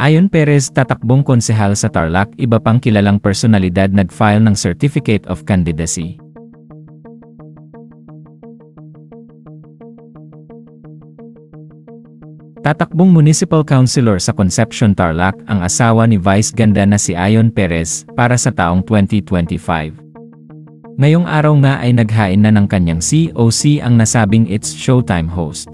Ayon Perez tatakbong konsehal sa Tarlac, iba pang kilalang personalidad nag-file ng Certificate of Candidacy. Tatakbong Municipal Councilor sa Concepcion, Tarlac ang asawa ni Vice Ganda na si Ayon Perez para sa taong 2025. Ngayong araw nga ay naghain na ng kanyang COC ang nasabing It's Showtime host.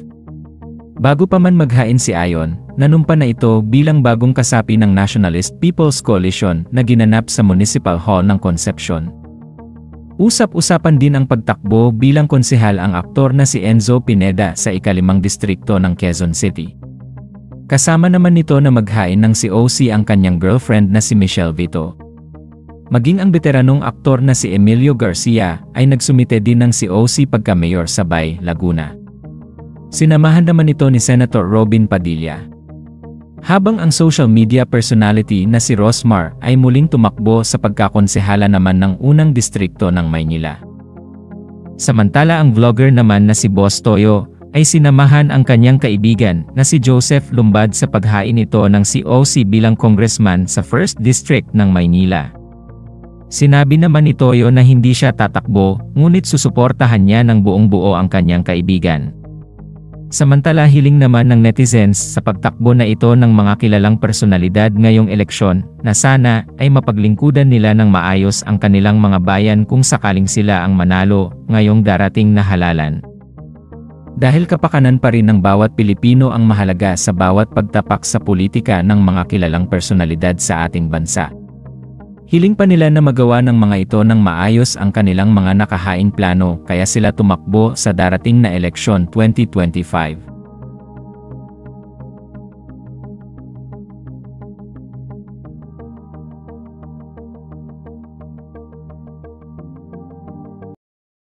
Bago pa man maghain si Ayon, nanumpa na ito bilang bagong kasapi ng Nationalist People's Coalition na ginanap sa Municipal Hall ng Concepcion. Usap-usapan din ang pagtakbo bilang konsehal ang aktor na si Enzo Pineda sa ika-5 distrikto ng Quezon City. Kasama naman nito na maghain ng COC ang kanyang girlfriend na si Michelle Vito. Maging ang veteranong aktor na si Emilio Garcia ay nagsumite din ng COC pagka-mayor sa Bay, Laguna. Sinamahan naman ito ni Senator Robin Padilla. Habang ang social media personality na si Rosmar ay muling tumakbo sa pagkakonsehala naman ng unang distrikto ng Maynila. Samantala ang vlogger naman na si Boss Toyo ay sinamahan ang kanyang kaibigan na si Joseph Lumbad sa paghain nito ng COC bilang congressman sa 1st District ng Maynila. Sinabi naman ni Toyo na hindi siya tatakbo, ngunit susuportahan niya ng buong buo ang kanyang kaibigan. Samantala hiling naman ng netizens sa pagtakbo na ito ng mga kilalang personalidad ngayong eleksyon na sana ay mapaglingkudan nila ng maayos ang kanilang mga bayan kung sakaling sila ang manalo ngayong darating na halalan. Dahil kapakanan pa rin ng bawat Pilipino ang mahalaga sa bawat pagtapak sa politika ng mga kilalang personalidad sa ating bansa. Hiling pa nila na magawa ng mga ito ng maayos ang kanilang mga nakahaing plano kaya sila tumakbo sa darating na eleksyon 2025.